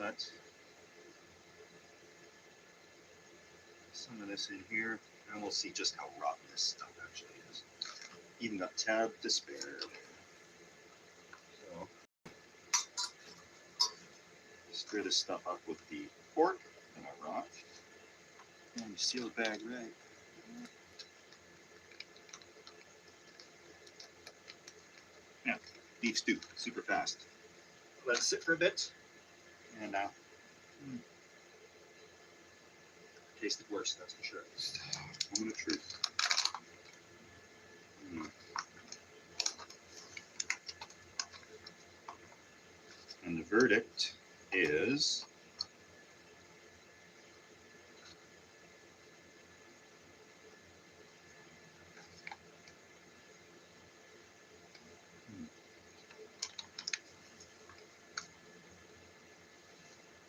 But some of this in here, and we'll see just how rotten this stuff actually is. Even got tab to spare. So stir this stuff up with the pork and our rock, and you seal the bag right. Yeah, beef stew, super fast. Let it sit for a bit, and tasted worse, that's for sure. Moment of truth. And the verdict is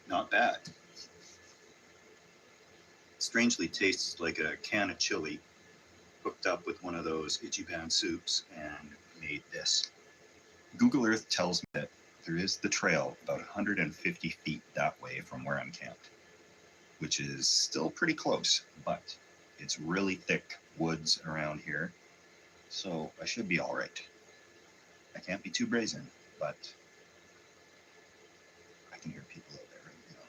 not bad. Strangely tastes like a can of chili hooked up with one of those Ichiban soups and made this. Google Earth tells me that there is the trail about 150 feet that way from where I'm camped, which is still pretty close, but it's really thick woods around here, so I should be all right. I can't be too brazen, but I can hear people out there, you know.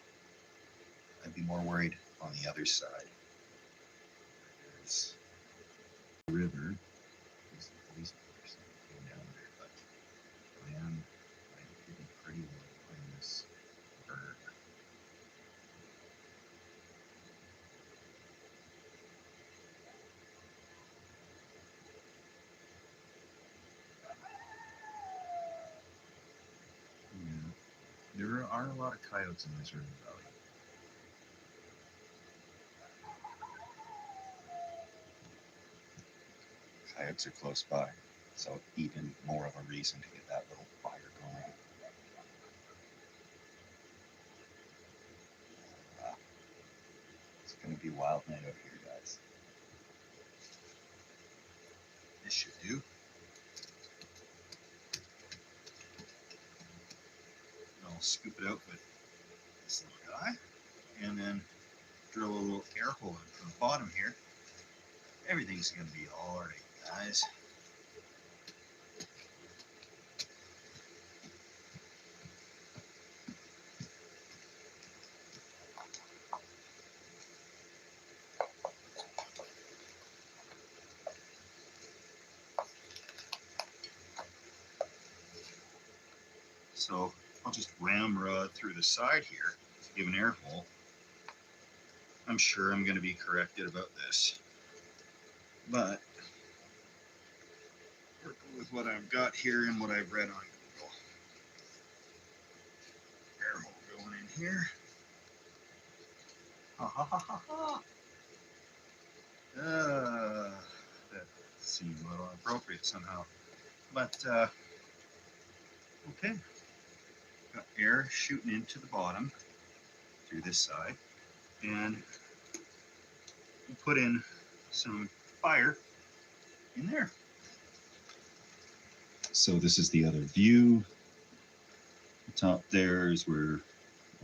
I'd be more worried on the other side. There's a river. There's the police force that came down there, but I am hidden pretty well behind this bird. Yeah, there are a lot of coyotes in this river valley. Coyotes are close by, so even more of a reason to get that little fire going. It's going to be a wild night out here, guys. This should do. I'll scoop it out with this little guy, and then drill a little air hole in from the bottom here. Everything's going to be all right, guys. So I'll just ramrod through the side here to give an air hole. I'm sure I'm going to be corrected about this, but working with what I've got here and what I've read on Google. Air hole going in here. Ha ha ha ha ha. That seemed a little inappropriate somehow, but okay. Got air shooting into the bottom through this side, and we'll put in some fire in there. So this is the other view. The top there is where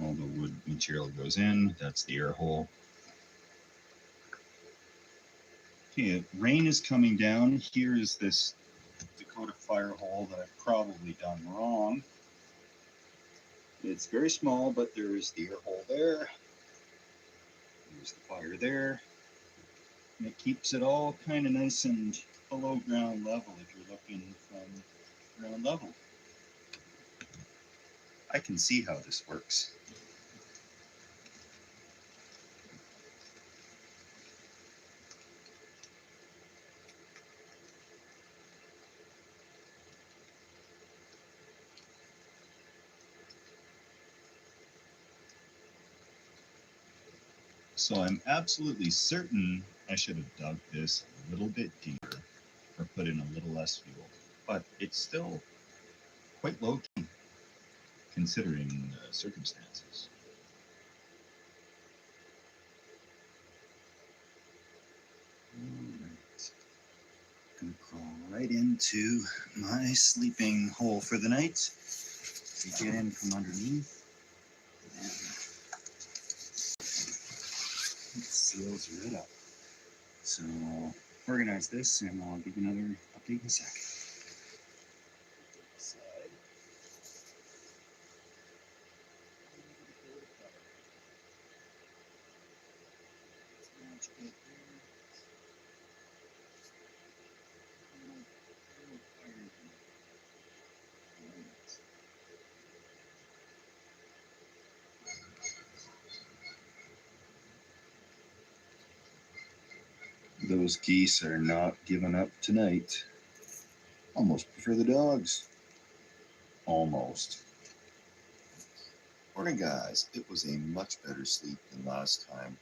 all the wood material goes in. That's the air hole. Okay, rain is coming down. Here is this Dakota fire hole that I've probably done wrong. It's very small, but there's the air hole there. There's the fire there. And it keeps it all kind of nice and below ground level if you're looking from ground level. I can see how this works. So I'm absolutely certain I should have dug this a little bit deeper or put in a little less fuel, but it's still quite low key considering the circumstances. Alright, gonna crawl right into my sleeping hole for the night. We get in from underneath, It seals right up. So I'll organize this and I'll give you another update in a sec. Side. Those geese are not giving up tonight. Almost prefer the dogs. Almost. Morning, guys. It was a much better sleep than last time.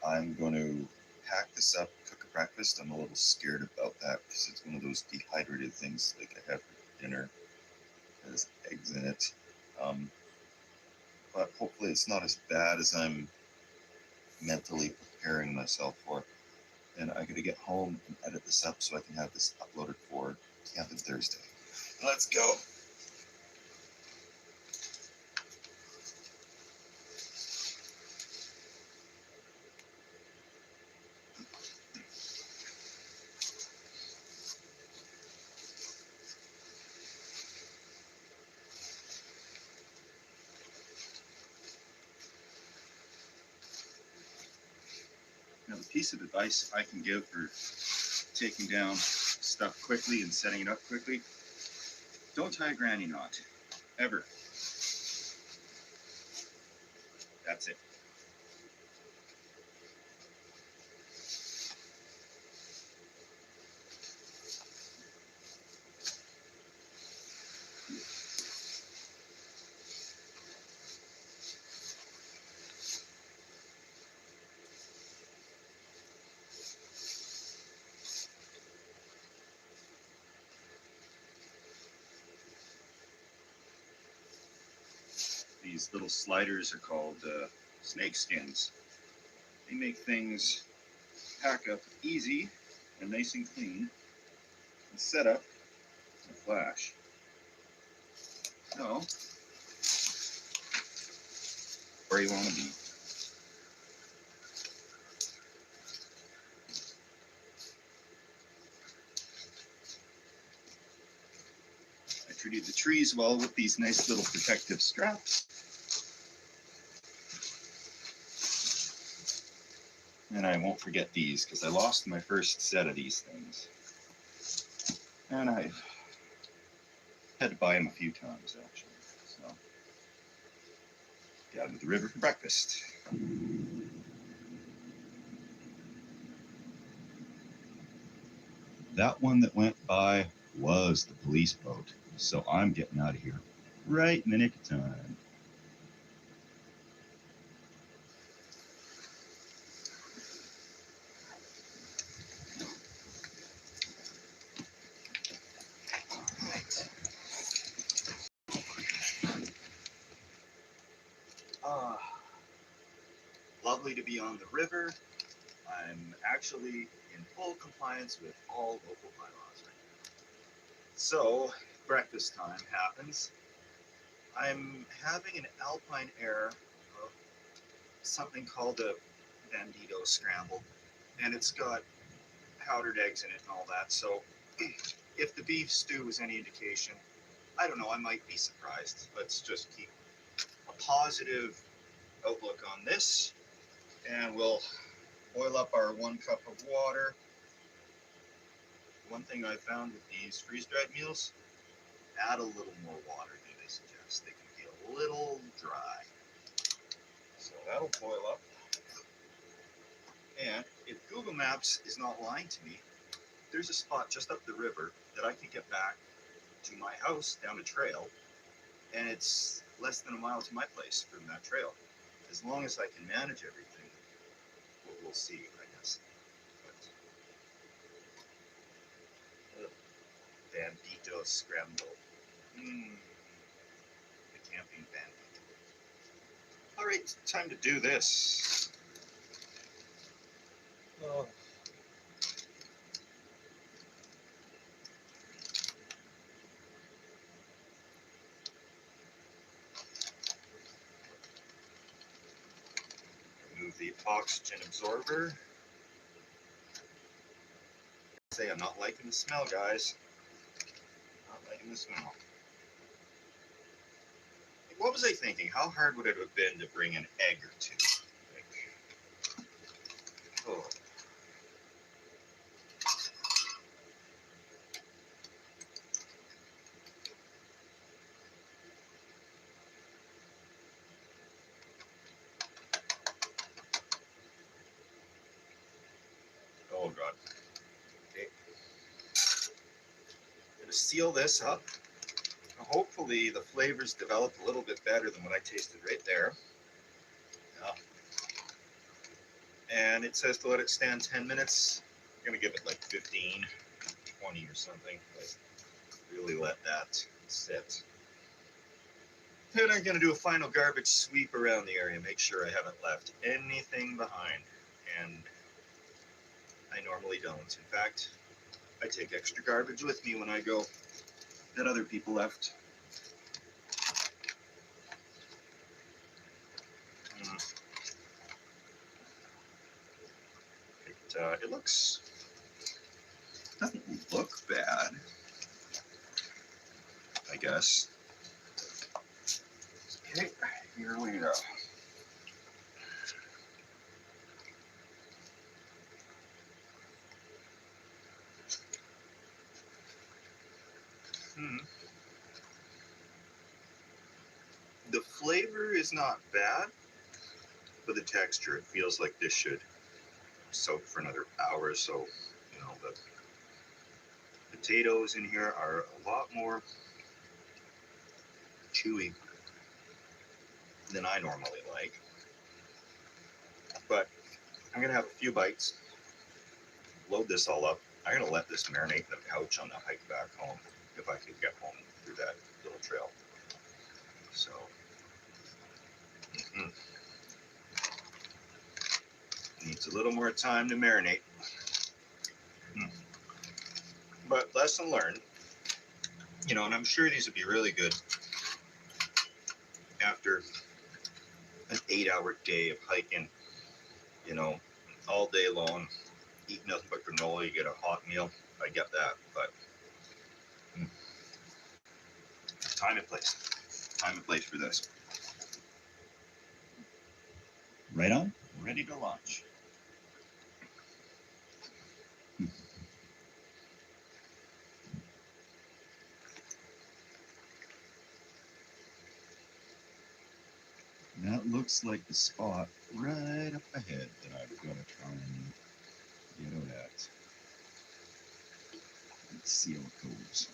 I'm going to pack this up, cook a breakfast. I'm a little scared about that because it's one of those dehydrated things like I have for dinner. There's eggs in it. But hopefully it's not as bad as I'm mentally preparing myself for. And I got to get home and edit this up so I can have this uploaded for Camping Thursday. Let's go. Now, the piece of advice I can give for taking down stuff quickly and setting it up quickly, don't tie a granny knot, ever. That's it. These little sliders are called snake skins. They make things pack up easy and nice and clean and set up in a flash. So, where you want to be. I treated the trees well with these nice little protective straps. And I won't forget these because I lost my first set of these things. And I've had to buy them a few times actually. So, got into the river for breakfast. That one that went by was the police boat. So I'm getting out of here right in the nick of time. Lovely to be on the river. I'm actually in full compliance with all local bylaws right now. So, breakfast time happens. I'm having an alpine air of something called a bandito scramble, and it's got powdered eggs in it and all that. So, if the beef stew is any indication, I don't know, I might be surprised. Let's just keep a positive outlook on this, and we'll boil up our 1 cup of water. One thing I found with these freeze-dried meals, add a little more water than they suggest. They can be a little dry. So that'll boil up. And if Google Maps is not lying to me, there's a spot just up the river that I can get back to my house down a trail, and it's less than a mile to my place from that trail. As long as I can manage everything, we'll see, I guess. But, bandito scramble. The camping bandito. All right, time to do this. Oh. remove the oxygen absorber. Say I'm not liking the smell, guys. Not liking the smell. What was I thinking? How hard would it have been to bring an egg or two? Like, oh. Oh God. Okay. Gonna seal this up. Hopefully the flavors develop a little bit better than what I tasted right there. Yeah. And it says to let it stand 10 minutes. I'm gonna give it like 15, 20 or something. Like really let that sit. Then I'm gonna do a final garbage sweep around the area, make sure I haven't left anything behind. And I normally don't. In fact, I take extra garbage with me when I go that other people left. It doesn't look bad, I guess. Okay, here we go. The flavor is not bad, but the texture, it feels like this should soak for another hour or so. You know, the potatoes in here are a lot more chewy than I normally like. But I'm gonna have a few bites, load this all up. I'm gonna let this marinate in the couch on the hike back home, if I could get home through that little trail. So, needs a little more time to marinate. But lesson learned, you know, and I'm sure these would be really good after an 8-hour day of hiking, you know, all day long, eat nothing but granola, you get a hot meal. I get that, but time and place for this. Right on, ready to launch. That looks like the spot right up ahead that I'm going to try and get out at. Let's see how it goes.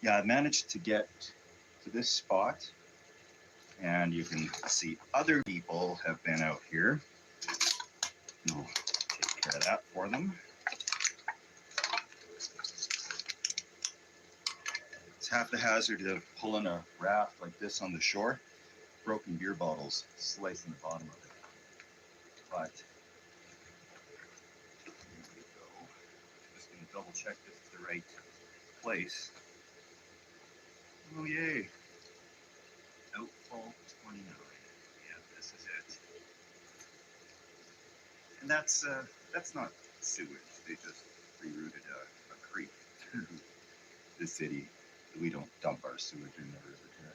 Yeah, I managed to get to this spot, and you can see other people have been out here. I'll take care of that for them. It's half the hazard of pulling a raft like this on the shore. Broken beer bottles slicing the bottom of it. But here we go. Just gonna double check this is the right place. Oh yay! Outfall 29. Yeah, this is it. And that's not sewage. They just rerouted a creek to the city. We don't dump our sewage in the river here.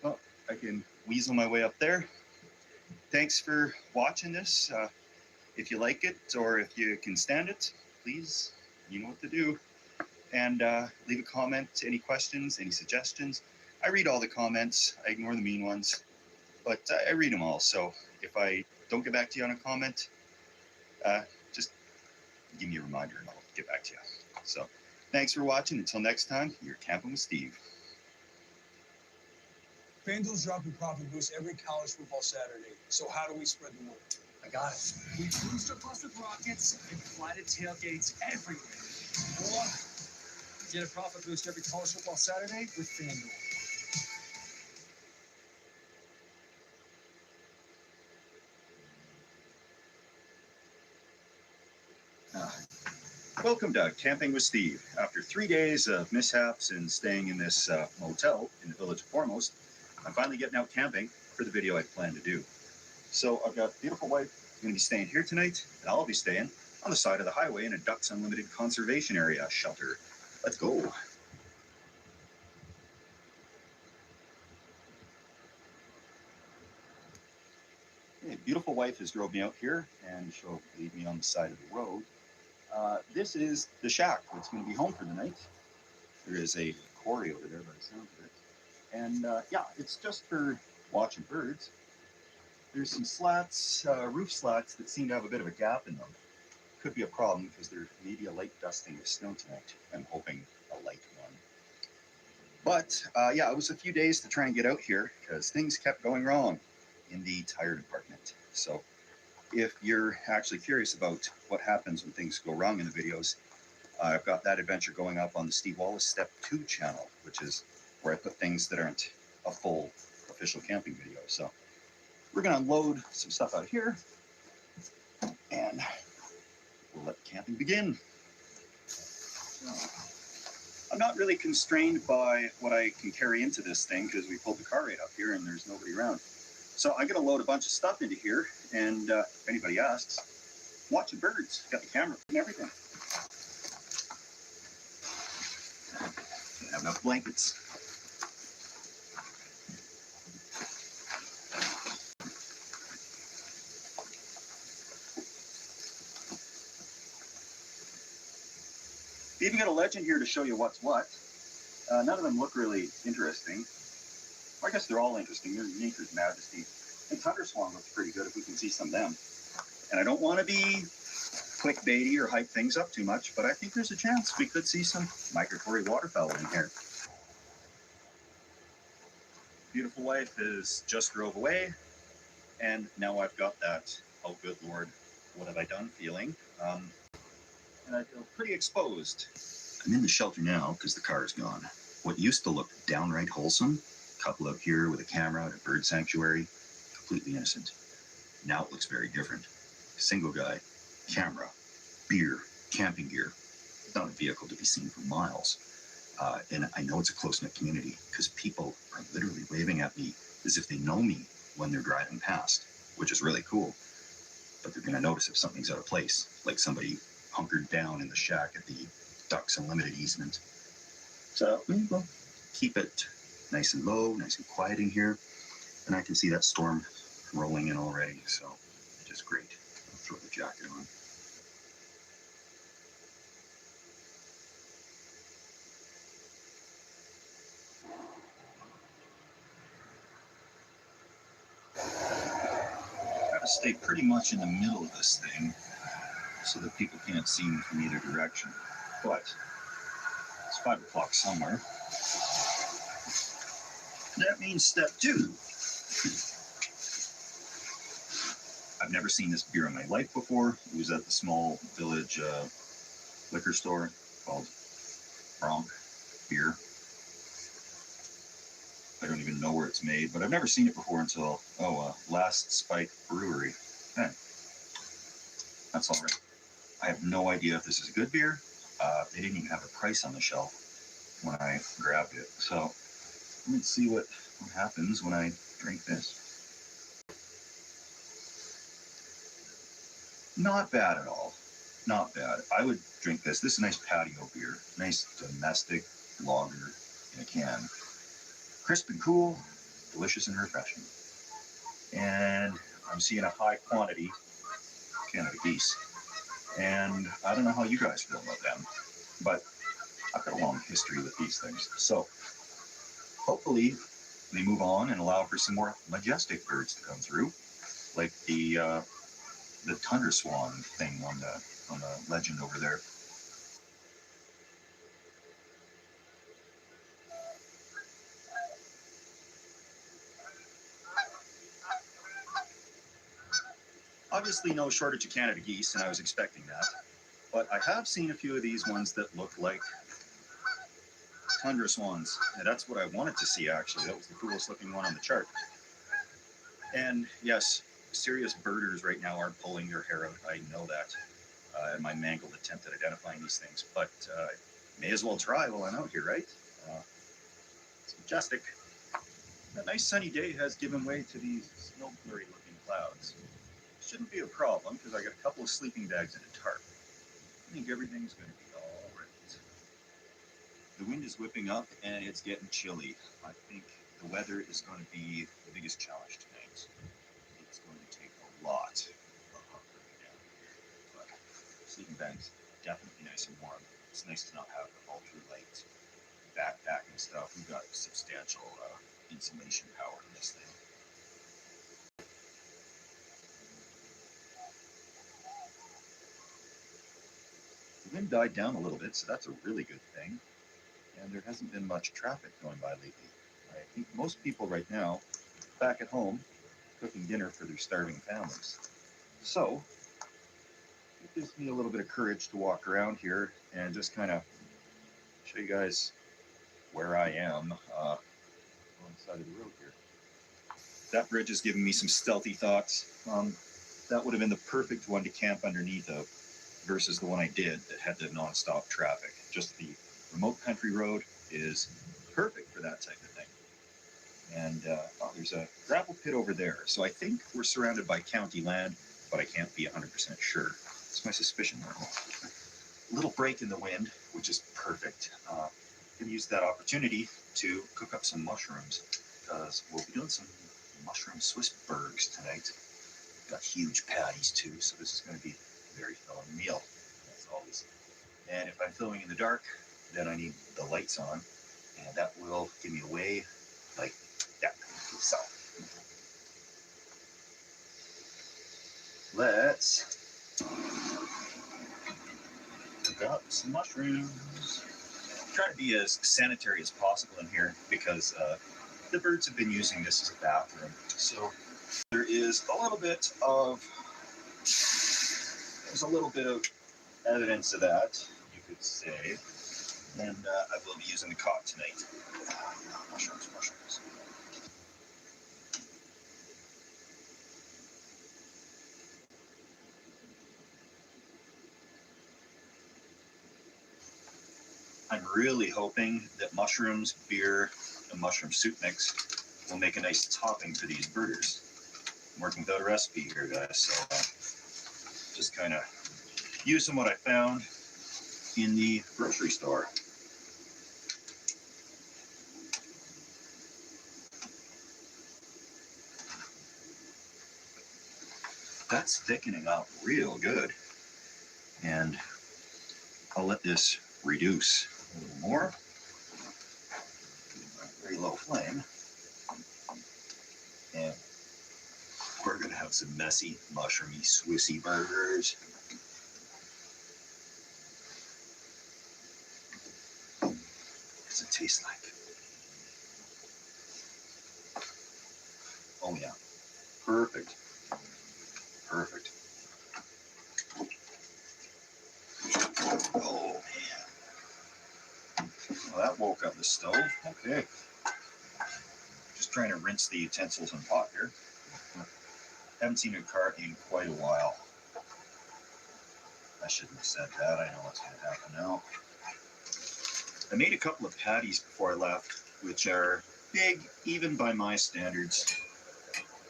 Well, I can weasel my way up there. Thanks for watching this. If you like it or if you can stand it, please, you know what to do. And leave a comment, any questions, any suggestions. I read all the comments. I ignore the mean ones, but I read them all. So if I don't get back to you on a comment, just give me a reminder and I'll get back to you. So thanks for watching. Until next time, you're camping with Steve. FanDuel's dropping profit boosts every college football Saturday. So how do we spread the word? I got it. We boost our plus with rockets and fly to tailgates everywhere. What? Get a profit boost every college football Saturday with FanDuel. Welcome to Camping with Steve. After 3 days of mishaps and staying in this motel in the village of Foremost, I'm finally getting out camping for the video I planned to do. So I've got a beautiful wife going to be staying here tonight, and I'll be staying on the side of the highway in a Ducks Unlimited conservation area shelter. Let's go. Okay, beautiful wife has drove me out here, and she'll leave me on the side of the road. This is the shack that's going to be home for the night. There is a quarry over there by the sound of it. And yeah, it's just for watching birds. There's some slats, roof slats that seem to have a bit of a gap in them. Could be a problem because there may be a light dusting of snow tonight. I'm hoping a light one. But yeah, it was a few days to try and get out here because things kept going wrong in the tire department. So if you're actually curious about what happens when things go wrong in the videos, I've got that adventure going up on the Steve Wallace Step 2 channel, which is where I put things that aren't a full official camping video. So we're going to unload some stuff out here, and we'll let camping begin. I'm not really constrained by what I can carry into this thing because we pulled the car right up here and there's nobody around. So I'm going to load a bunch of stuff into here, and if anybody asks, watching birds, got the camera and everything. Don't have enough blankets. We even got a legend here to show you what's what. None of them look really interesting. Well, I guess they're all interesting. They're nature's majesty. And Thunder Swan looks pretty good if we can see some of them. And I don't want to be clickbaity or hype things up too much, but I think there's a chance we could see some migratory waterfowl in here. Beautiful wife has just drove away, and now I've got that, oh good Lord, what have I done feeling. And I feel pretty exposed. I'm in the shelter now because the car is gone. What used to look downright wholesome, couple up here with a camera at a bird sanctuary, completely innocent. Now it looks very different. Single guy, camera, beer, camping gear. Not a vehicle to be seen for miles. And I know it's a close-knit community because people are literally waving at me as if they know me when they're driving past, which is really cool. But they're going to notice if something's out of place, like somebody hunkered down in the shack at the Ducks Unlimited easement. So we'll keep it nice and low, nice and quiet in here. And I can see that storm rolling in already, so just great. I'll throw the jacket on. Gotta stay pretty much in the middle of this thing so that people can't see me from either direction. But it's 5 o'clock somewhere. That means step 2. I've never seen this beer in my life before. It was at the small village liquor store called Bronc Beer. I don't even know where it's made, but I've never seen it before until, Last Spike Brewery. Hey, that's all right. I have no idea if this is a good beer. They didn't even have a price on the shelf when I grabbed it. So let's see what happens when I drink this. Not bad at all. Not bad. I would drink this. This is a nice patio beer. Nice domestic lager in a can. Crisp and cool, delicious and refreshing. And I'm seeing a high quantity Canada geese. And I don't know how you guys feel about them, but I've got a long history with these things. So hopefully they move on and allow for some more majestic birds to come through, like the tundra swan thing on the legend over there. Obviously no shortage of Canada geese, and I was expecting that. But I have seen a few of these ones that look like tundra swans. And that's what I wanted to see, actually. That was the coolest looking one on the chart. And yes, serious birders right now are pulling their hair out. I know that in my mangled attempt at identifying these things. But may as well try while I'm out here, right? It's majestic. A nice sunny day has given way to these snow blurry looking clouds. Shouldn't be a problem because I got a couple of sleeping bags and a tarp. I think everything's going to be all right. The wind is whipping up and it's getting chilly. I think the weather is going to be the biggest challenge tonight. It's going to take a lot of hunkering down here, but sleeping bags definitely nice and warm. It's nice to not have the ultralight backpacking stuff. We've got substantial insulation power in this thing. The wind died down a little bit, so that's a really good thing. And there hasn't been much traffic going by lately. I think most people right now back at home cooking dinner for their starving families. So it gives me a little bit of courage to walk around here and just kind of show you guys where I am on the side of the road here. That bridge is giving me some stealthy thoughts. That would have been the perfect one to camp underneath of versus the one I did that had the non-stop traffic. Just the remote country road is perfect for that type of thing. And there's a gravel pit over there. So I think we're surrounded by county land, but I can't be 100% sure. It's my suspicion though. A little break in the wind, which is perfect. I'm going to use that opportunity to cook up some mushrooms because we'll be doing some mushroom Swiss bergs tonight. Got huge patties too, so this is going to be a very filling meal, as always. And if I'm filming in the dark, then I need the lights on, and that will give me away like that. So let's cook up some mushrooms. Try to be as sanitary as possible in here because the birds have been using this as a bathroom. So there is a little bit of evidence of that, you could say. And I will be using the cot tonight. Mushrooms. I'm really hoping that mushrooms, beer, and mushroom soup mix will make a nice topping for these burgers. I'm working without a recipe here, guys, so just kind of using what I found in the grocery store. That's thickening up real good. And I'll let this reduce a little more. Very low flame. And we're going to have some messy, mushroomy, Swissy burgers. What's it taste like? Oh yeah, perfect. Oh man. Well, that woke up the stove. Okay. Just trying to rinse the utensils and pot here. Haven't seen a cart in quite a while. I shouldn't have said that. I know what's going to happen now. I made a couple of patties before I left, which are big, even by my standards.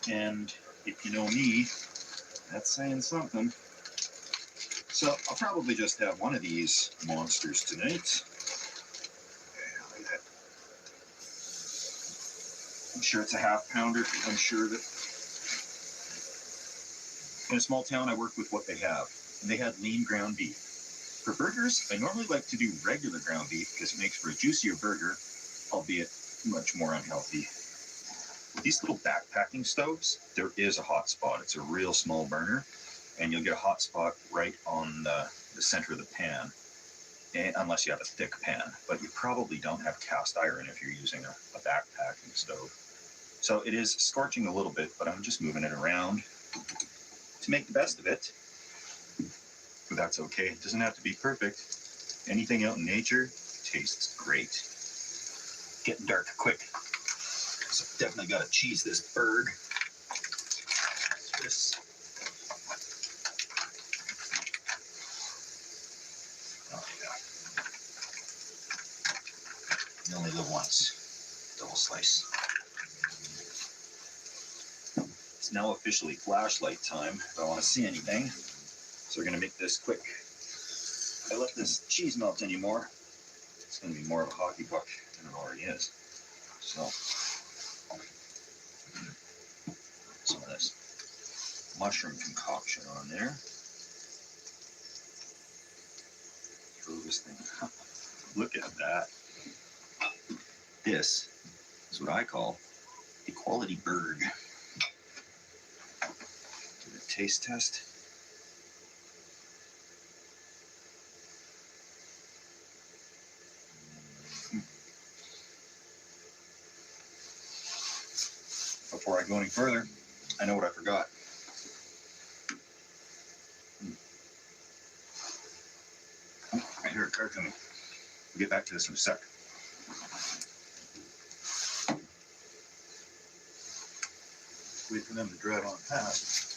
And if you know me, that's saying something. So I'll probably just have one of these monsters tonight. Yeah, look at that. I'm sure it's a half pounder. I'm sure of it. In a small town, I work with what they have. And they had lean ground beef. For burgers, I normally like to do regular ground beef because it makes for a juicier burger, albeit much more unhealthy. With these little backpacking stoves, there is a hot spot. It's a real small burner, and you'll get a hot spot right on the center of the pan, unless you have a thick pan. But you probably don't have cast iron if you're using a backpacking stove. So it is scorching a little bit, but I'm just moving it around to make the best of it. But that's okay. It doesn't have to be perfect. Anything out in nature tastes great. Getting dark quick. So definitely got to cheese this berg. This. Oh yeah. You only live once. Double slice. It's now officially flashlight time if I want to see anything. So we're going to make this quick. If I let this cheese melt anymore, it's going to be more of a hockey puck than it already is. So, some of this mushroom concoction on there. Throw this thing. Look at that. This is what I call a quality bird. Do a taste test. Before I go any further, I know what I forgot. I hear a car coming. We'll get back to this in a sec. Wait for them to drive on past.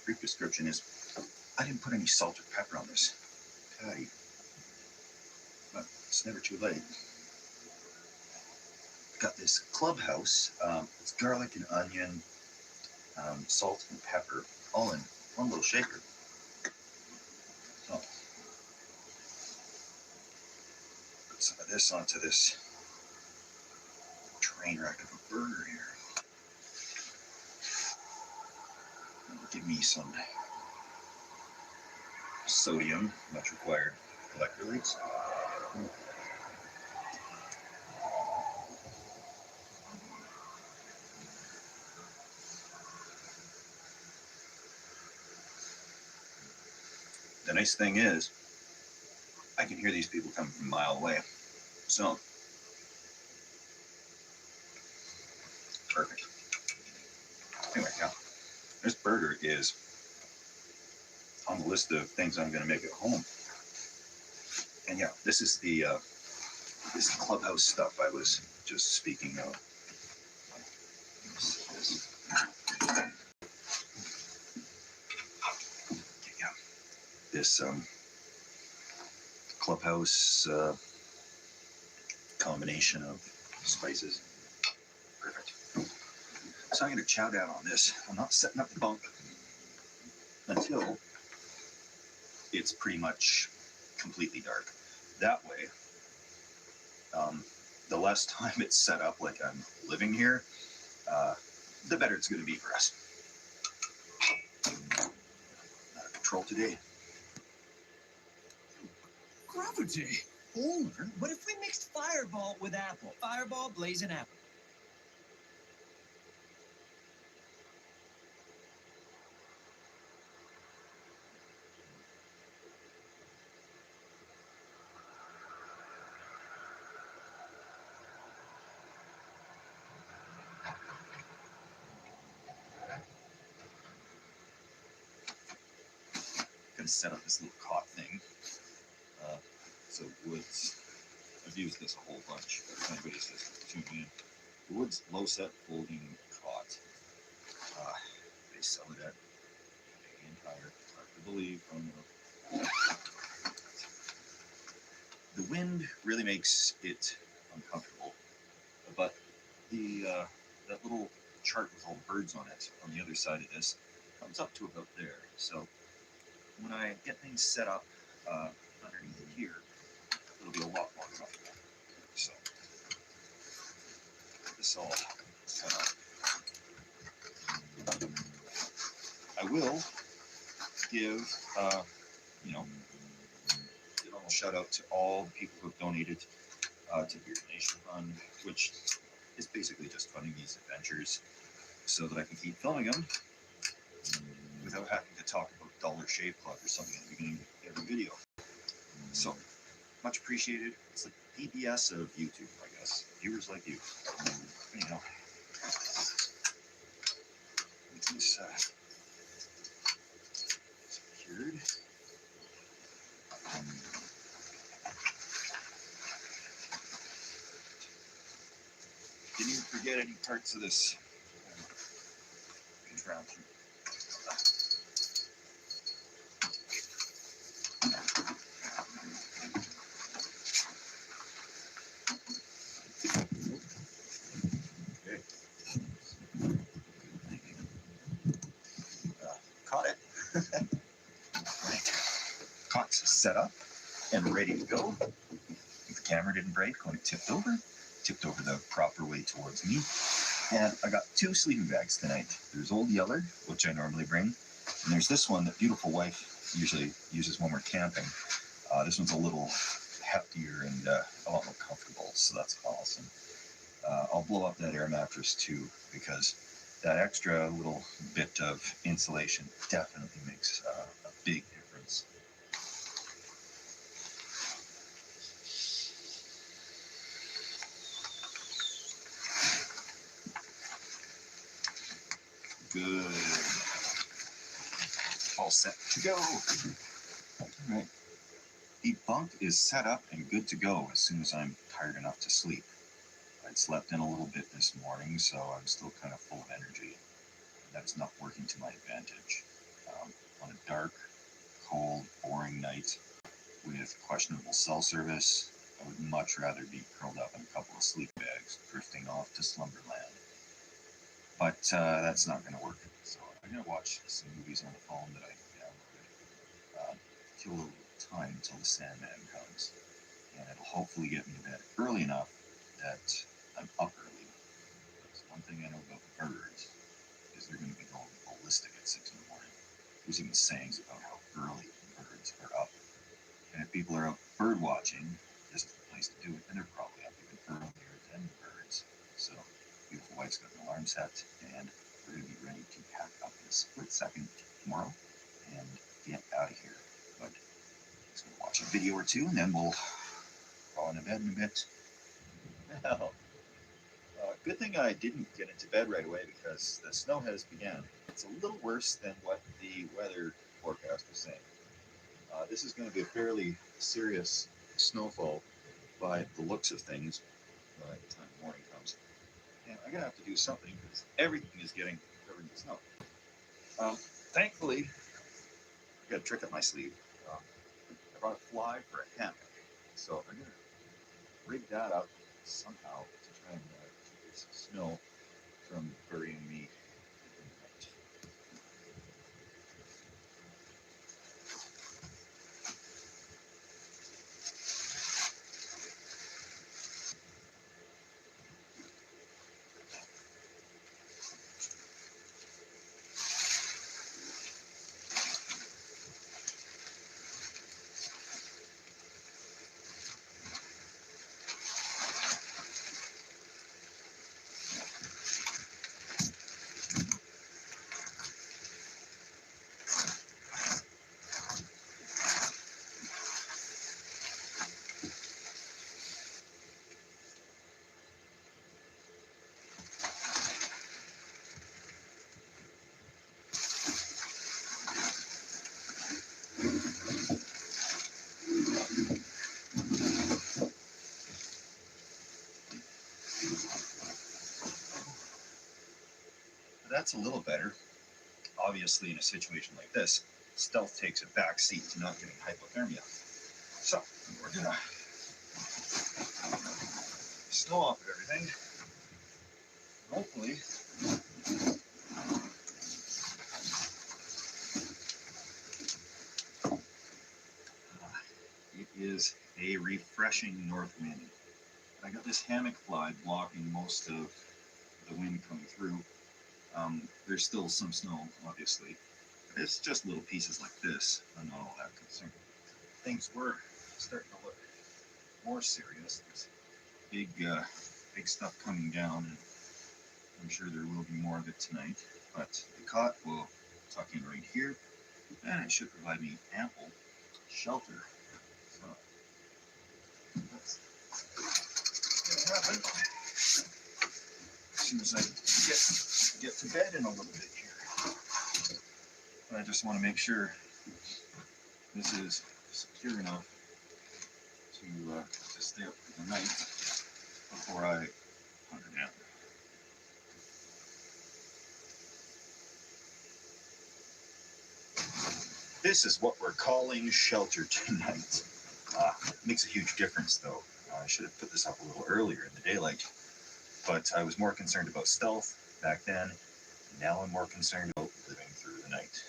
Brief description is, I didn't put any salt or pepper on this patty, but it's never too late. Got this clubhouse. It's garlic and onion, salt and pepper, all in one little shaker. So, put some of this onto this train wreck of a burger here. Give me some sodium, much required electrolytes. The nice thing is, I can hear these people coming from a mile away. So, perfect. Anyway, yeah, this burger is on the list of things I'm going to make at home. And yeah, this is the this clubhouse stuff I was just speaking of. Yeah, this clubhouse combination of spices. Perfect. So I'm going to chow down on this. I'm not setting up the bunk until it's pretty much completely dark. That way, the less time it's set up like I'm living here, the better it's going to be for us. Out of control today. Gravity. Older? What if we mixed Fireball with apple? Fireball, blazing apple. Gonna set up this little cot thing. So Woods, I've used this a whole bunch. If anybody's just tuning in, Woods low set folding cot. They sell it at Canadian Tire. Hard to believe. The wind really makes it uncomfortable, but the that little chart with all the birds on it on the other side of this comes up to about there. So when I get things set up underneath here, it'll be a lot more comfortable. So this all set up. I will give a shout out to all the people who have donated to the Beer Donation Fund, which is basically just funding these adventures so that I can keep filming them without having to talk about Dollar Shave Club or something at the beginning of every video. So, much appreciated. It's like the PBS of YouTube, I guess. Viewers like you. Anyhow, get this secured. Didn't even forget any parts of this contraption. set up and ready to go. If the camera didn't break when it tipped over the proper way towards me. And I got 2 sleeping bags tonight. There's Old Yeller, which I normally bring, and there's this one that beautiful wife usually uses when we're camping. This one's a little heftier and a lot more comfortable, so that's awesome. I'll blow up that air mattress too, because that extra little bit of insulation definitely makes a big difference. Good. All set to go. All right. The bunk is set up and good to go as soon as I'm tired enough to sleep. I'd slept in a little bit this morning, so I'm still kind of full of energy. That's not working to my advantage. On a dark, cold, boring night with questionable cell service, I would much rather be curled up in a couple of sleep bags, drifting off to slumberland. But that's not going to work. So I'm going to watch some movies on the phone that I downloaded. Kill a little time until the Sandman comes. And it'll hopefully get me to bed early enough that I'm up early. That's one thing I know about birds, is they're going to be going ballistic at 6 in the morning. There's even sayings about how early birds are up. And if people are out bird watching, this is the place to do it. And they're probably up even earlier than the birds. So, beautiful wife's got an alarm set, and we're going to be ready to pack up in a split second tomorrow and get out of here. But just going to watch a video or two, and then we'll crawl into bed in a bit. Well, good thing I didn't get into bed right away, because the snow has begun. It's a little worse than what the weather forecast was saying. This is going to be a fairly serious snowfall by the looks of things by the time morning comes. And I'm going to have to do something, because everything is getting covered in snow. Thankfully, I got a trick up my sleeve. I brought a fly for a hammock, so I'm going to rig that up somehow to try and keep this snow from burying me in the night. That's a little better. Obviously, in a situation like this, stealth takes a back seat to not getting hypothermia. So, we're gonna snow off of everything. Hopefully, it is a refreshing north wind. I got this hammock fly blocking most of the wind coming through. There's still some snow, obviously. But it's just little pieces like this. I'm not all that concerned. Things were starting to look more serious. There's big stuff coming down, and I'm sure there will be more of it tonight. But the cot will tuck in right here, and it should provide me ample shelter. So that's gonna happen as soon as I get to bed in a little bit here. But I just want to make sure this is secure enough to stay up for the night before I hunker down. This is what we're calling shelter tonight. Makes a huge difference, though. I should have put this up a little earlier in the daylight, but I was more concerned about stealth back then. Now I'm more concerned about living through the night.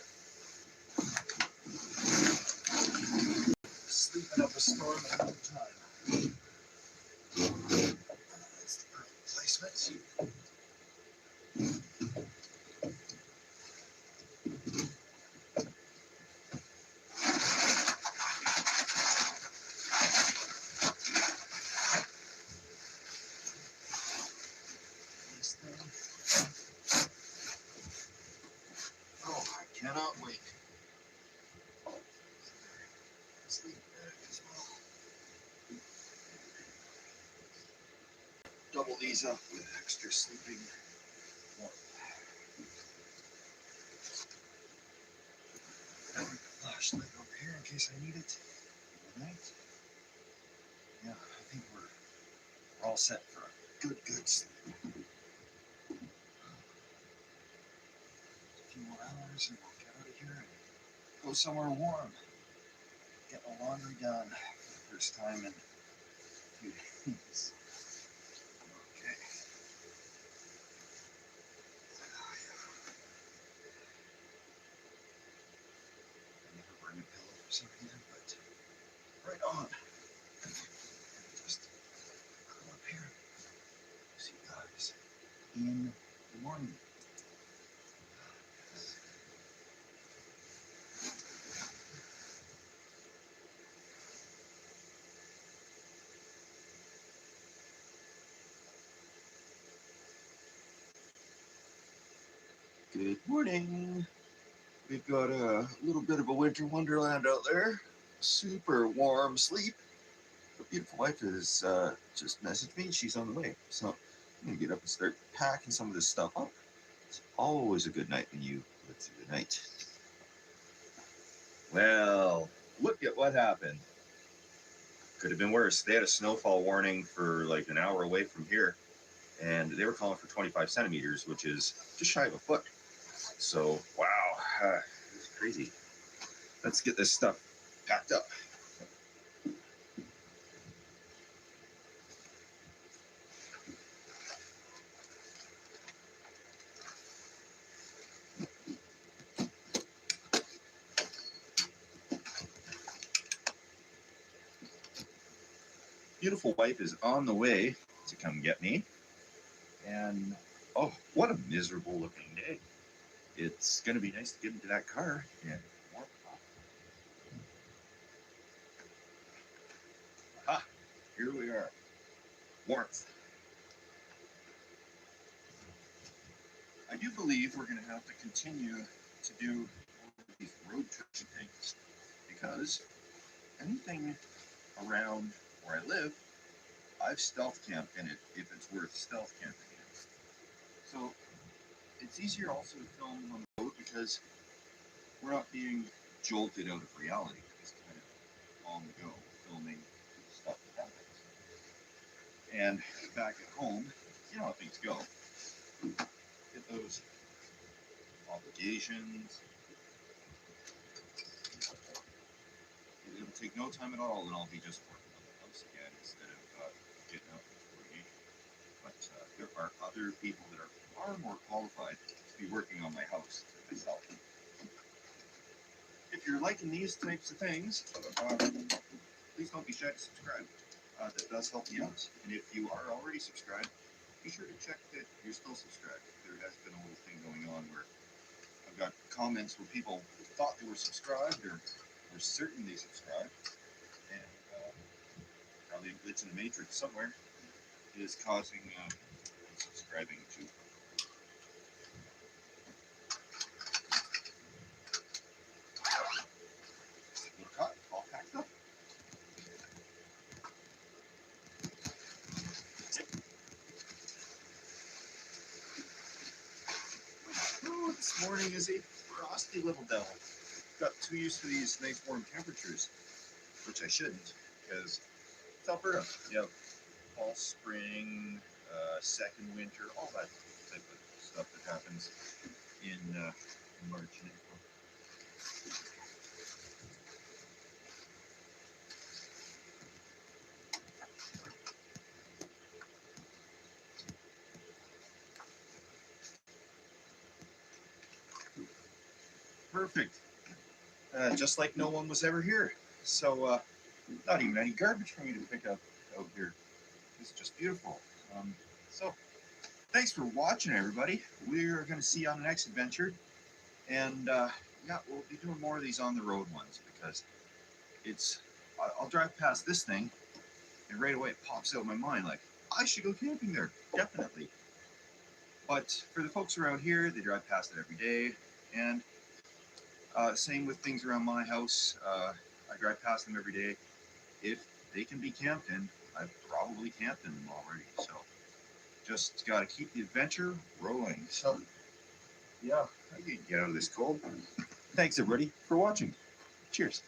Sweeping up a storm in no time. That's the perfect placement. This thing. Oh, I cannot wait. Sleep bag as well. Double these up with extra sleeping warmth. Flashlight over here in case I need it. All right. Yeah, I think we're all set for a good sleep. A few more hours and we'll get out of here and go somewhere warm. Get my laundry done for the first time in a few days. Okay. I never bring a pillow for some reason, but right on. Just come up here. See you guys in the morning. Good morning. We've got a little bit of a winter wonderland out there. Super warm sleep. My beautiful wife has just messaged me. She's on the way. So I'm going to get up and start packing some of this stuff up. It's always a good night when you live through the night. Well, look at what happened. Could have been worse. They had a snowfall warning for like an hour away from here. And they were calling for 25 centimeters, which is just shy of a foot. So, wow, it's crazy. Let's get this stuff packed up. Beautiful wife is on the way to come get me. And, oh, what a miserable looking day. It's going to be nice to get into that car and warm up. Aha, here we are. Warmth. I do believe we're going to have to continue to do these road trips things because anything around where I live, I've stealth camped in it if it's worth stealth camping in. So it's easier also to film on the road because we're not being jolted out of reality. It's kind of on the go, filming stuff that happens. And back at home, you know how things go. Get those obligations. It'll take no time at all, and I'll be just working on the house again instead of getting out in coordination. But there are other people that are far more qualified to be working on my house than myself. If you're liking these types of things, please don't be shy to subscribe. That does help me out. And if you are already subscribed, be sure to check that you're still subscribed. There has been a little thing going on where I've got comments where people thought they were subscribed or were certain they subscribed, and probably a glitch in the matrix somewhere is causing subscribing to. Little cut, all packed up. Oh, this morning is a frosty little devil. Got too used to these nice warm temperatures, which I shouldn't, because it's Alberta. You have fall, spring, second winter, all that type of stuff that happens in March and April. Perfect. Just like no one was ever here. So not even any garbage for me to pick up out here. It's just beautiful. So thanks for watching, everybody. We're going to see you on the next adventure. And yeah, we'll be doing more of these on the road ones because I'll drive past this thing and right away it pops out in my mind like, I should go camping there, definitely. But for the folks around here, they drive past it every day. And same with things around my house. I drive past them every day. If they can be camped in, I've probably camped in them already. So just got to keep the adventure rolling. So yeah, I can get out of this cold. Thanks everybody for watching. Cheers.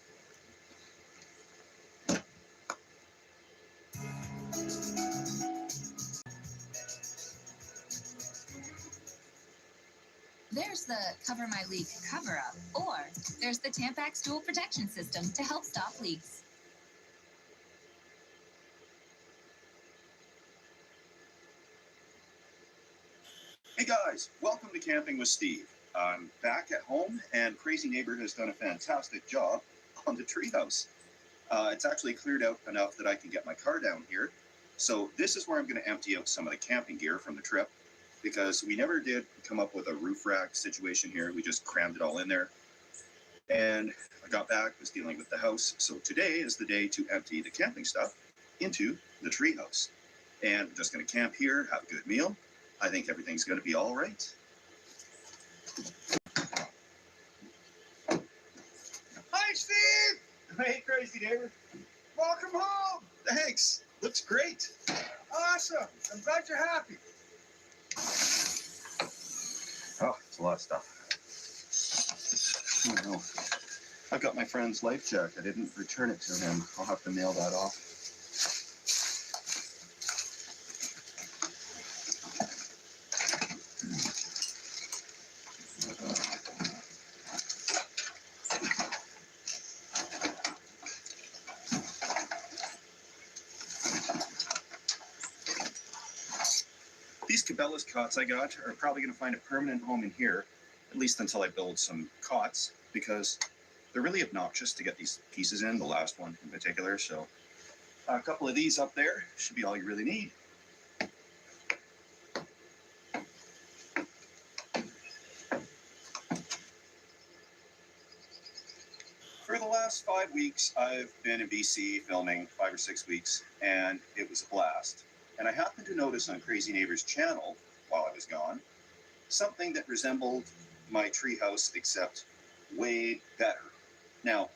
There's the Cover My Leak cover-up, or there's the Tampax Dual Protection System to help stop leaks. Hey guys, welcome to Camping with Steve. I'm back at home and Crazy Neighbor has done a fantastic job on the treehouse. It's actually cleared out enough that I can get my car down here. So this is where I'm going to empty out some of the camping gear from the trip because we never did come up with a roof rack situation here. We just crammed it all in there. And I got back, was dealing with the house. So today is the day to empty the camping stuff into the treehouse. And I'm just going to camp here, have a good meal. I think everything's going to be all right. Hi, Steve! Hey, Crazy Neighbor. Welcome home! Thanks. Looks great. Awesome! I'm glad you're happy. Oh, it's a lot of stuff. Oh, no. I've got my friend's life jacket. I didn't return it to him. I'll have to mail that off. These Cabela's cots I got are probably going to find a permanent home in here, at least until I build some cots, because they're really obnoxious to get these pieces in, the last one in particular. So a couple of these up there should be all you really need. For the last 5 weeks, I've been in BC filming 5 or 6 weeks, and it was a blast. And I happened to notice on Crazy Neighbor's channel, while I was gone, something that resembled my treehouse, except way better. Now,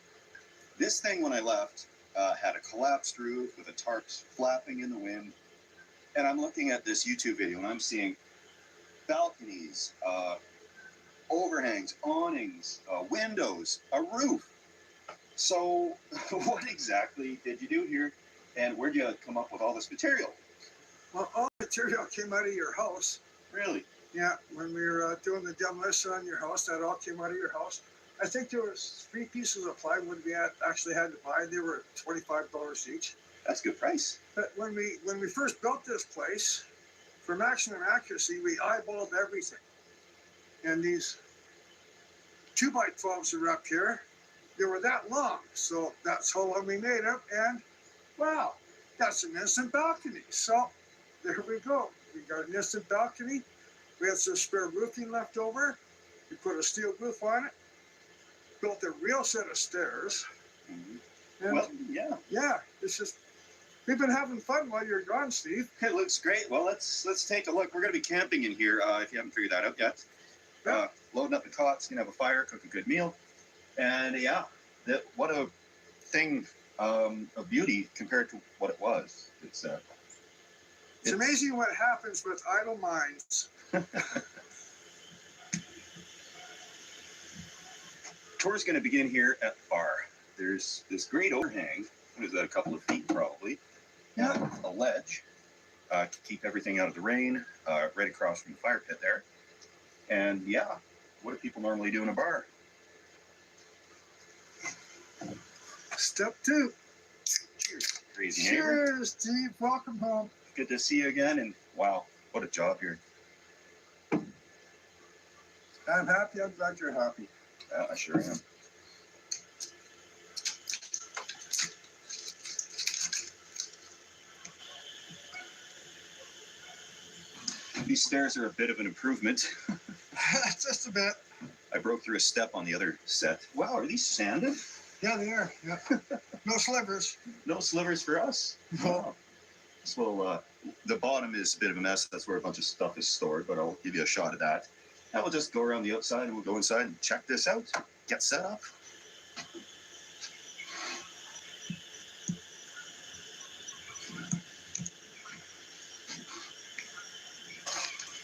this thing, when I left, had a collapsed roof with the tarps flapping in the wind. And I'm looking at this YouTube video, and I'm seeing balconies, overhangs, awnings, windows, a roof. So what exactly did you do here, and where'd you come up with all this material? Well, all the material came out of your house. Really? Yeah, when we were doing the demolition on your house, that all came out of your house. I think there was 3 pieces of plywood we actually had to buy. They were $25 each. That's a good price. But when we first built this place, for maximum accuracy, we eyeballed everything. And these 2x12s are up here. They were that long, so that's how long we made them. And wow, that's an instant balcony. So there we go. We got an instant balcony. We had some spare roofing left over. We put a steel roof on it. Built a real set of stairs. Mm-hmm. And Well, yeah. yeah, it's just, we've been having fun while you're gone, Steve. It looks great. Well, let's take a look. We're going to be camping in here, if you haven't figured that out yet. Loading up the cots, gonna have a fire, cook a good meal, and yeah, what a thing of beauty compared to what it was. It's amazing what happens with idle minds. Tour's going to begin here at the bar. There's this great overhang. What is that, a couple of feet probably? Yeah. A ledge to keep everything out of the rain, right across from the fire pit there. And yeah, what do people normally do in a bar? Step 2. Cheers, Crazy Neighbor. Cheers, Steve. Welcome home. Good to see you again, and wow, what a job here. I'm happy. I'm glad you're happy. I sure am. These stairs are a bit of an improvement. Just a bit. I broke through a step on the other set. Wow, are these sanded? Yeah, they are. Yeah. No slivers. No slivers for us. No. Wow. So the bottom is a bit of a mess. That's where a bunch of stuff is stored, but I'll give you a shot of that. Now we'll just go around the outside and we'll go inside and check this out. Get set up.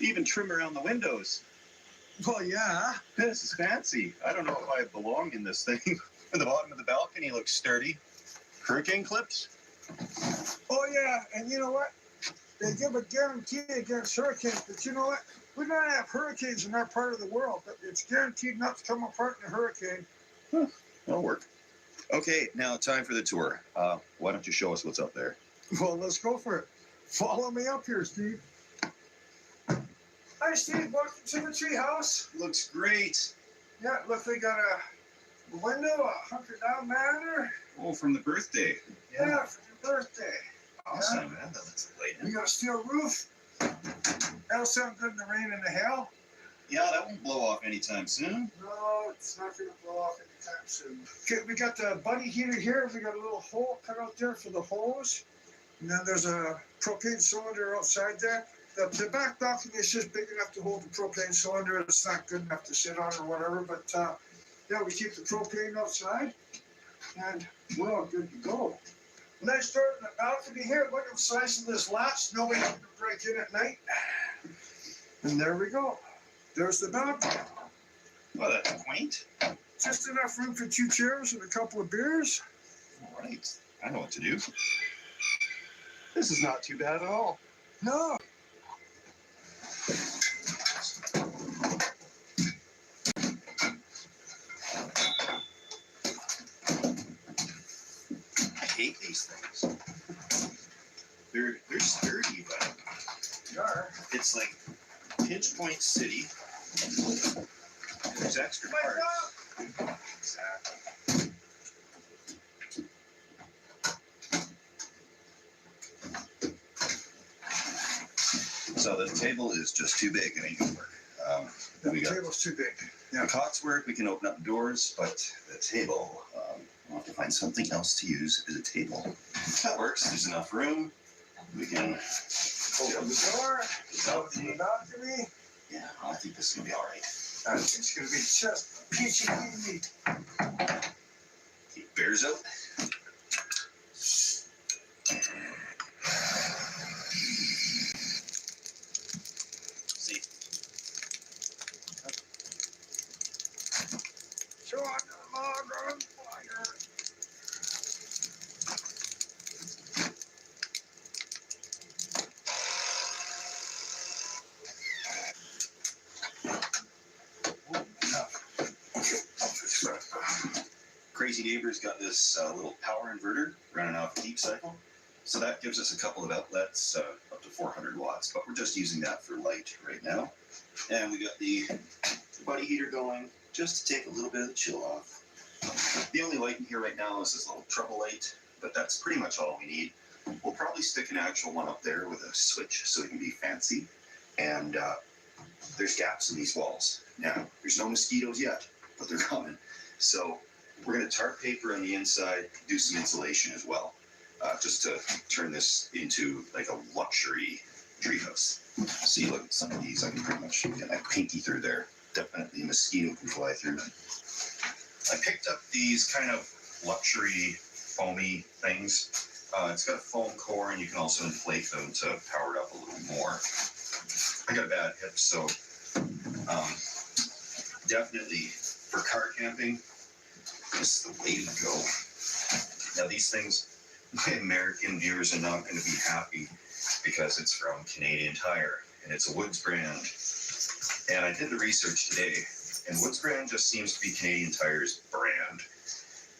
Even trim around the windows. Well, yeah. This is fancy. I don't know if I belong in this thing. The bottom of the balcony looks sturdy. Hurricane clips. Oh, yeah. And you know what? They give a guarantee against hurricanes, but you know what? We don't have hurricanes in our part of the world, but it's guaranteed not to come apart in a hurricane. That'll work. Okay, now time for the tour. Why don't you show us what's up there? Well, let's go for it. Follow me up here, Steve. Hi, Steve. Welcome to the treehouse. Looks great. Yeah, look, we got a window, a hunkered-down manor. Oh, from the birthday. Yeah, for your birthday. Awesome, Yeah. man. That looks light. We got a steel roof. That'll sound good in the rain and the hail. Yeah, that won't blow off anytime soon. No, it's not going to blow off anytime soon. Okay, we got the buddy heater here. We got a little hole cut out there for the hose. And then there's a propane cylinder outside there. The back balcony is just big enough to hold the propane cylinder. It's not good enough to sit on or whatever. But yeah, we keep the propane outside. And we're all good to go. Nice door in the balcony here. Look at the size of this latch. Nobody can break in at night. And there we go. There's the balcony. Well, that's quaint. Just enough room for 2 chairs and a couple of beers. All right. I know what to do. This is not too bad at all. No. I hate these things. They're sturdy, but it's like pinch point city. There's extra parts. Exactly. So the table is just too big. It ain't gonna work. Then we The got table's too big. the cots work. We can open up doors, but the table, we'll have to find something else to use as a table. That works. There's enough room. We can Open the door. Go to the balcony. Yeah, I think this is gonna be all right. I think it's going to be just peachy keen. Keep bears out. See, So on the log on fire. Crazy Neighbor's got this little power inverter running off a deep cycle. So that gives us a couple of outlets, up to 400 watts, but we're just using that for light right now. And we got the buddy heater going just to take a little bit of the chill off. The only light in here right now is this little trouble light, but that's pretty much all we need. We'll probably stick an actual one up there with a switch so it can be fancy. And there's gaps in these walls. Now, there's no mosquitoes yet, but they're coming. So we're going to tarp paper on the inside, do some insulation as well, just to turn this into like a luxury treehouse. See, look at some of these. I can pretty much get my pinky through there. Definitely a mosquito can fly through. I picked up these kind of luxury foamy things. It's got a foam core, and you can also inflate them to power it up a little more. I got a bad hip, so definitely for car camping, this is the way to go. Now these things, my American viewers are not going to be happy because it's from Canadian Tire and it's a Woods brand. And I did the research today, and Woods brand just seems to be Canadian Tire's brand.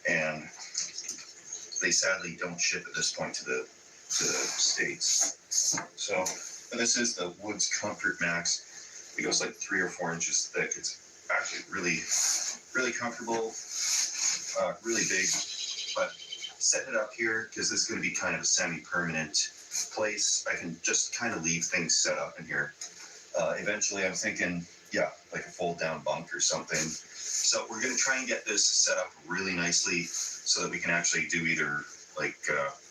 And they sadly don't ship at this point to the States. So this is the Woods Comfort Max. It goes like 3 or 4 inches thick. It's actually really comfortable, really big. But setting it up here, because this is going to be kind of a semi-permanent place, I can just kind of leave things set up in here. Eventually, I'm thinking, yeah, like a fold-down bunk or something. So we're going to try and get this set up really nicely so that we can actually do either like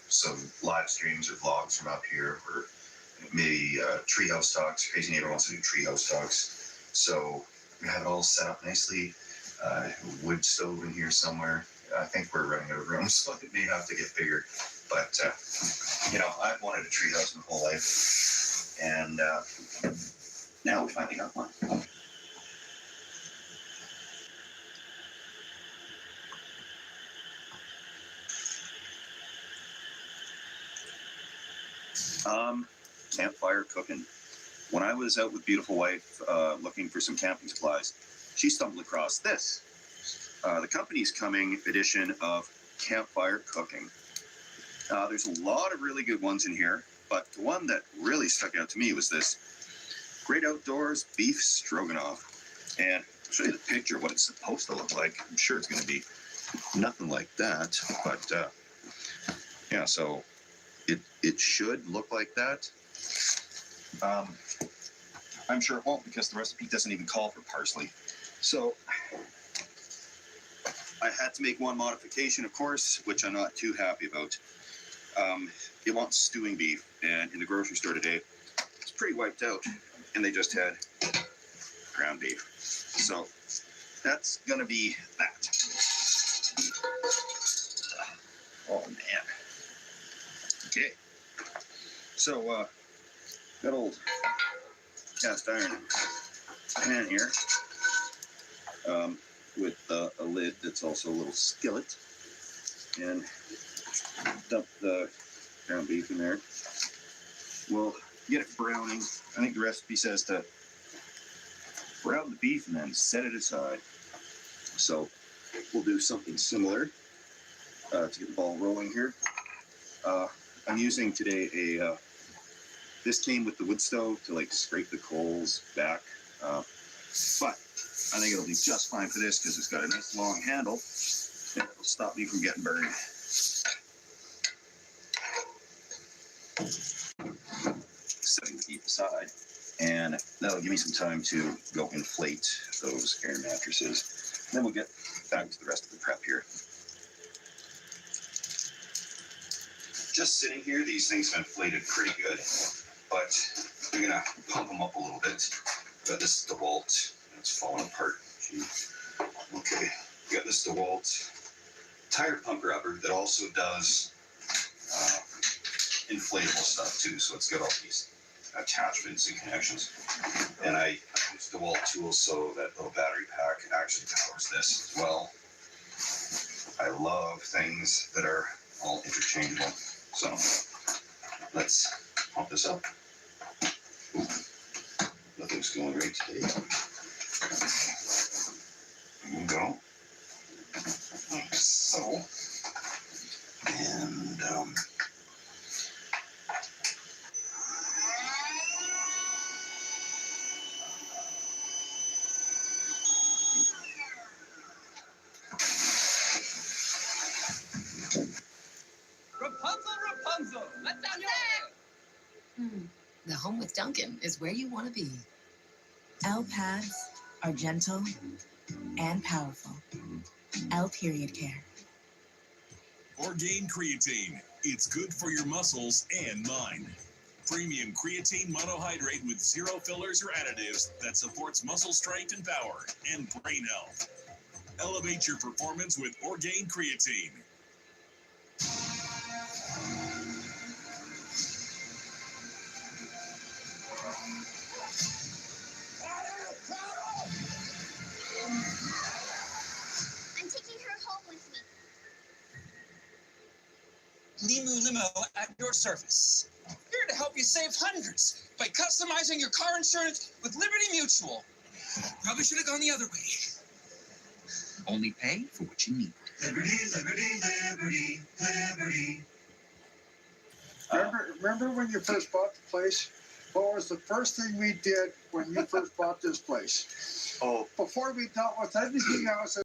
some live streams or vlogs from up here, or maybe treehouse talks. Crazy Neighbor wants to do treehouse talks. So we have it all set up nicely. Wood stove in here somewhere. I think we're running out of room, so it may have to get bigger. But, I've wanted a treehouse my whole life. And now we finally got one. Campfire cooking. When I was out with beautiful wife looking for some camping supplies, she stumbled across this. The company's coming edition of Campfire Cooking. There's a lot of really good ones in here, but the one that really stuck out to me was this Great Outdoors Beef Stroganoff. And I'll show you the picture of what it's supposed to look like. I'm sure it's going to be nothing like that, but so it should look like that. I'm sure it won't, because the recipe doesn't even call for parsley. So I had to make one modification, of course, which I'm not too happy about. It wants stewing beef, and in the grocery store today, it's pretty wiped out, and they just had ground beef. So that's gonna be that. Oh man. Okay. So that old cast iron pan here with a lid that's also a little skillet, and dump the ground beef in there. We'll get it browning. I think the recipe says to brown the beef and then set it aside. So we'll do something similar to get the ball rolling here. I'm using today this came with the wood stove to like scrape the coals back, but I think it'll be just fine for this because it's got a nice long handle and it'll stop me from getting burned. Setting the beef aside, and that'll give me some time to go inflate those air mattresses. And then we'll get back to the rest of the prep here. Just sitting here, these things have inflated pretty good, but I'm gonna pump them up a little bit. Got this DeWalt, it's falling apart. Gee. Okay, we got this DeWalt tire pump rubber that also does inflatable stuff too, so it's got all these attachments and connections. And I use DeWalt tools so that little battery pack actually powers this as well. I love things that are all interchangeable. So let's pump this up. Ooh, nothing's going right today. There we go. Like so. And Rapunzel, let down your hair. The home with Duncan is where you want to be. L pads are gentle and powerful. L period care. Orgain Creatine. It's good for your muscles and mind. Premium creatine monohydrate with zero fillers or additives that supports muscle strength and power and brain health. Elevate your performance with Orgain Creatine. I'm taking her home with me. Limu Limo at your service. Here to help you save hundreds by customizing your car insurance with Liberty Mutual. Probably should have gone the other way. Only pay for what you need. Liberty, liberty, liberty, liberty. Remember when you first bought the place? What was the first thing we did when you first bought this place? oh, Before we dealt with anything else,